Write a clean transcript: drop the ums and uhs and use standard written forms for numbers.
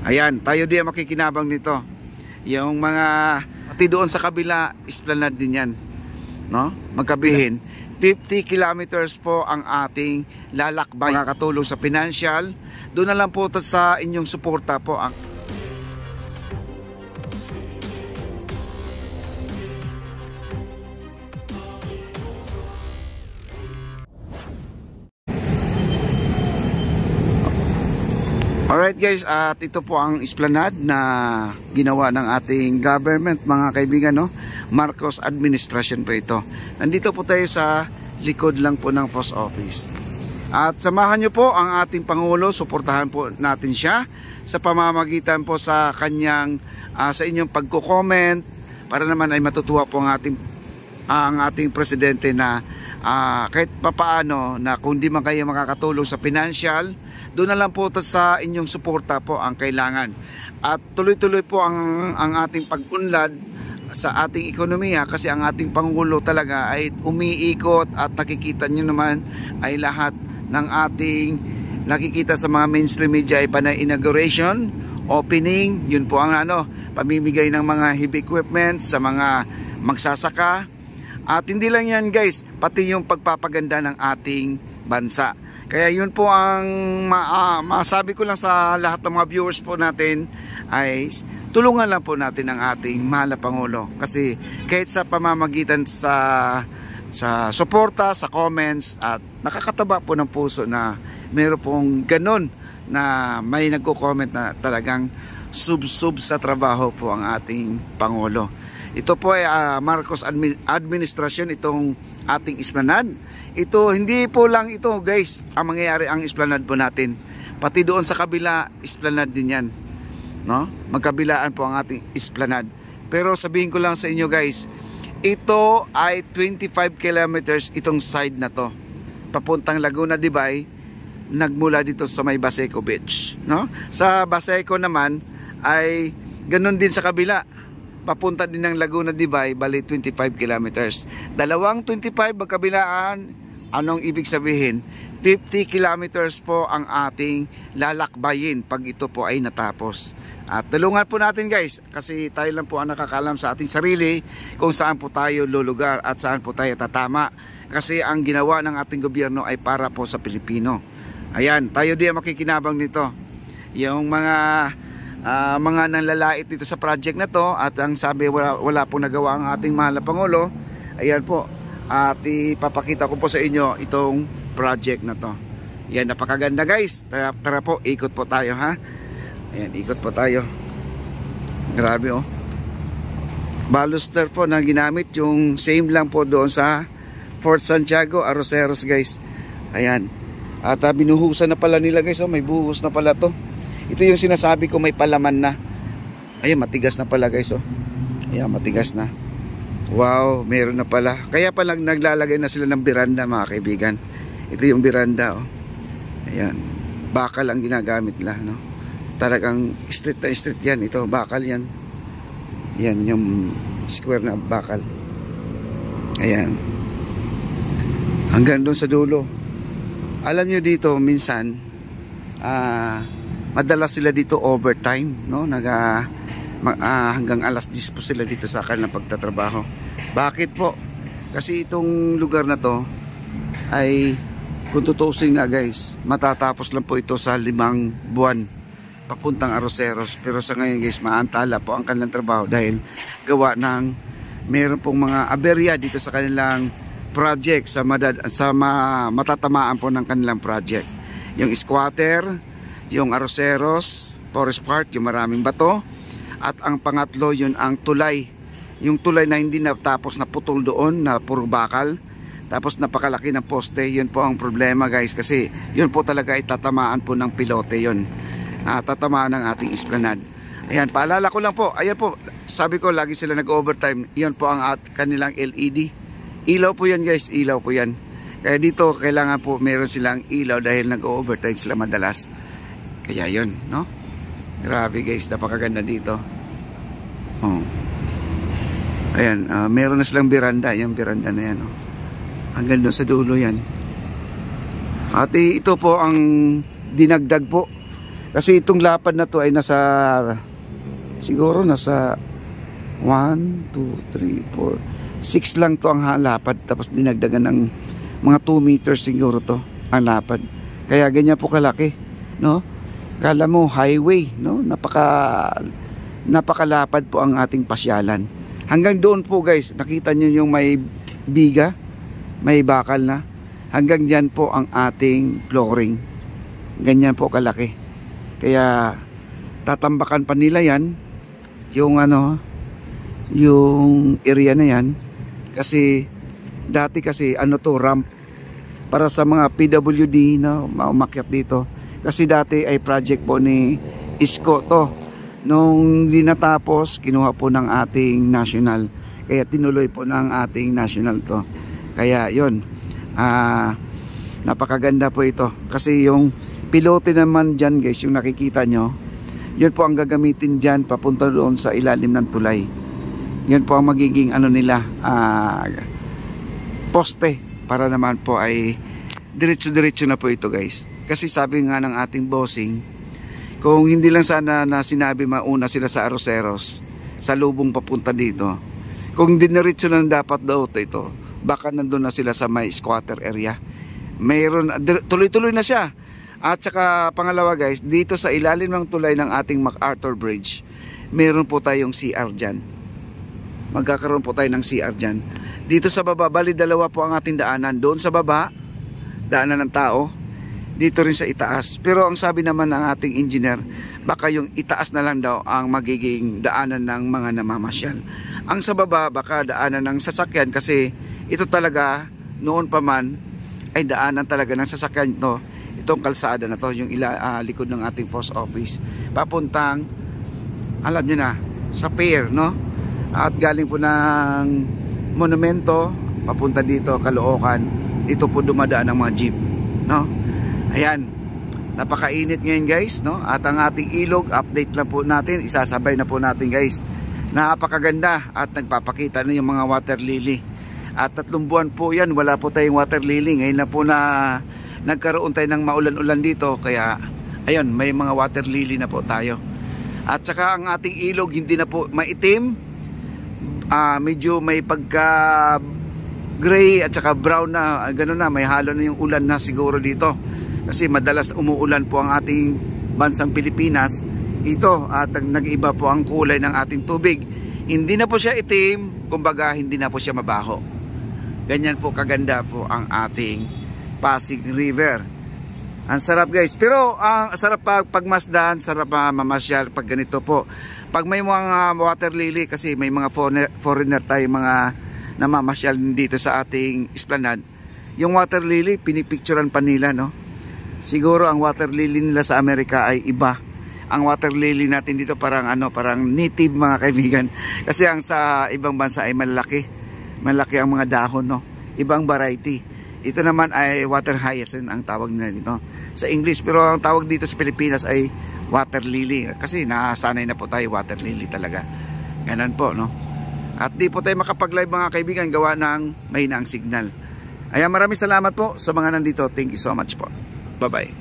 Ayan, tayo din makikinabang nito. Yung mga pati doon sa kabila, esplanade din yan, no? Magkabihin 50 kilometers po ang ating lalakbay, makakatulong sa financial. Doon na lang po sa inyong suporta po ang Alright guys, at ito po ang esplanade na ginawa ng ating government, mga kaibigan, no? Marcos administration po ito. Nandito po tayo sa likod lang po ng post office. At samahan nyo po ang ating Pangulo, suportahan po natin siya sa pamamagitan po sa kanyang sa inyong pagko-comment para naman ay matutuwa po ang ating presidente na kahit papaano na kung di man kayo makakatulong sa financial, doon na lang po sa inyong suporta po ang kailangan. At tuloy-tuloy po ang ating pag-unlad sa ating ekonomiya kasi ang ating Pangulo talaga ay umiikot at nakikita nyo naman ay lahat ng ating nakikita sa mga mainstream media ay panay inauguration, opening, yun po ang pamimigay ng mga heavy equipment sa mga magsasaka. At hindi lang yan guys, pati yung pagpapaganda ng ating bansa. Kaya yun po ang masabi ko lang sa lahat ng mga viewers po natin ay tulungan lang po natin ang ating mahal na Pangulo. Kasi kahit sa pamamagitan sa suporta, sa comments, at nakakataba po ng puso na meron pong ganun na may nagko-comment na talagang sub sa trabaho po ang ating Pangulo. Ito po ay Marcos administration, itong ating esplanade. Ito, hindi po lang ito guys ang mangyayari ang esplanade po natin. Pati doon sa kabila, esplanade din yan, no? Magkabilaan po ang ating esplanade. Pero sabihin ko lang sa inyo guys, ito ay 25 kilometers itong side na to. Papuntang Laguna de Bay, nagmula dito sa may Baseco Beach, no? Sa Baseco naman ay ganun din sa kabila. Papunta din ng Laguna de Bay, bali 25 kilometers. Dalawang 25 magkabilaan, anong ibig sabihin? 50 kilometers po ang ating lalakbayin pag ito po ay natapos. At tulungan po natin guys, kasi tayo lang po ang nakakalam sa ating sarili kung saan po tayo lulugar at saan po tayo tatama. Kasi ang ginawa ng ating gobyerno ay para po sa Pilipino. Ayan, tayo din makikinabang nito. Yung mga nanlalait dito sa project na to, at ang sabi wala pong nagawa ang ating mahal na Pangulo. Ayan po, at ipapakita ko po sa inyo itong project na to. Yan, napakaganda guys. Tara po, ikot po tayo ha. Ayan, ikot po tayo. Grabe oh. Baluster po na ginamit, yung same lang po doon sa Fort Santiago, Arroceros guys. Ayan. At binuhusan na pala nila guys, oh, may buhos na pala to. Ito yung sinasabi ko, may palaman na. Ayun, matigas na pala guys, oh. Ayan, matigas na. Wow, meron na pala. Kaya pala naglalagay na sila ng biranda mga kaibigan. Ito yung biranda, oh. Ayan, bakal ang ginagamit nila, no? Talagang street na street yan. Ito, bakal yan. Yan, yung square na bakal. Ayan. Hanggang doon sa dulo. Alam nyo dito, minsan, madalas sila dito overtime, no? Hanggang alas 10 po sila dito sa kanilang pagtatrabaho. Bakit po? Kasi itong lugar na to ay, kung tutusin nga guys, matatapos lang po ito sa 5 buwan papuntang Arroceros. Pero sa ngayon guys, maantala po ang kanilang trabaho dahil gawa ng meron pong mga aberya dito sa kanilang project, sa matatamaan po ng kanilang project. Yung squatter, yung Arroceros, Forest Park, yung maraming bato. At ang pangatlo, yun ang tulay. Yung tulay na hindi natapos na putol doon, na puro bakal. Tapos napakalaki ng poste. Yun po ang problema guys, kasi yun po talaga ay tatamaan po ng pilote yun. Tatamaan ng ating esplanade. Ayan, paalala ko lang po. Ayan po, sabi ko lagi sila nag-overtime. Yun po ang kanilang LED. Ilaw po yan guys, ilaw po yan. Kaya dito kailangan po meron silang ilaw dahil nag-overtime sila madalas. Kaya yun, no? Grabe guys, napakaganda dito. Oh. Ayan, meron na silang biranda. Yung biranda na yan, oh. Hanggang doon sa dulo yan. At ito po ang dinagdag po Kasi itong lapad na to ay nasa, siguro nasa 1, 2, 3, 4, 6 lang to ang lapad. Tapos dinagdagan ng mga 2 meters siguro to ang lapad. Kaya ganyan po kalaki, no? Kala mo highway, no? Napakalapad po ang ating pasyalan. Hanggang doon po guys, nakita nyo yung may biga, may bakal na. Hanggang dyan po ang ating flooring. Ganyan po kalaki. Kaya tatambakan pa nila yan, yung yung area na yan. Kasi dati kasi to, ramp para sa mga PWD na maumakyat dito. Kasi dati ay project po ni Isko to. Nung di natapos, kinuha po ng ating national. Kaya tinuloy po ng ating national to. Kaya yon, napakaganda po ito. Kasi yung pilote naman dyan guys, yung nakikita nyo, yun po ang gagamitin dyan papunta doon sa ilalim ng tulay. Yun po ang magiging nila, poste, para naman po ay diretso-diretso na po ito guys. Kasi sabi nga ng ating bossing, kung hindi lang sana na sinabi mauna sila sa Arroceros, sa lubong papunta dito, kung diniretso lang dapat daw ito, baka nandun na sila sa may squatter area. Mayroon, tuloy-tuloy na siya. At saka pangalawa guys, dito sa ilalim ng tulay ng ating MacArthur Bridge, meron po tayong CR dyan. Magkakaroon po tayo ng CR dyan. Dito sa baba, bali dalawa po ang ating daanan. Doon sa baba, daanan ng tao. Dito rin sa itaas. Pero ang sabi naman ng ating engineer, baka yung itaas na lang daw ang magiging daanan ng mga namamasyal. Ang sa baba, baka daanan ng sasakyan kasi ito talaga, noon pa man, ay daanan talaga ng sasakyan to. Itong kalsada na to, yung likod ng ating post office. Papuntang, alam nyo na, sa pier, no? At galing po ng monumento, papunta dito, Caloocan. Dito po dumadaan ang mga jeep, no? Ayan, napakainit ngayon guys, no? At ang ating ilog, update lang po natin, isasabay na po natin guys. Napakaganda at nagpapakita na yung mga water lily. At 3 buwan po yan, wala po tayong water lily. Ngayon na po na nagkaroon tayo ng maulan-ulan dito, kaya ayun, may mga water lily na po tayo. At saka ang ating ilog hindi na po maitim, medyo may pagka gray at saka brown na, gano'n na, may halo na yung ulan na siguro dito. Kasi madalas umuulan po ang ating bansang Pilipinas ito, at nag-iba po ang kulay ng ating tubig. Hindi na po siya itim, kumbaga hindi na po siya mabaho. Ganyan po kaganda po ang ating Pasig River. Ang sarap guys, pero ang sarap pagmasdan, sarap mamasyal pag ganito po. Pag may mga water lily, kasi may mga foreigner tayo, mga namamasyal dito sa ating esplanade, yung water lily pinipicturean pa nila, no? Siguro ang water lily nila sa Amerika ay iba. Ang water lily natin dito parang parang native mga kaibigan. Kasi ang sa ibang bansa ay malaki. Malaki ang mga dahon, no? Ibang variety. Ito naman ay water hyacinth ang tawag nila dito sa English, pero ang tawag dito sa Pilipinas ay water lily. Kasi nasanay na po tayo water lily talaga. Ganun po, no? At di po tayo makapag-live mga kaibigan gawa ng mahina ang signal. Ayan, maraming salamat po sa mga nandito. Thank you so much po. Bye-bye.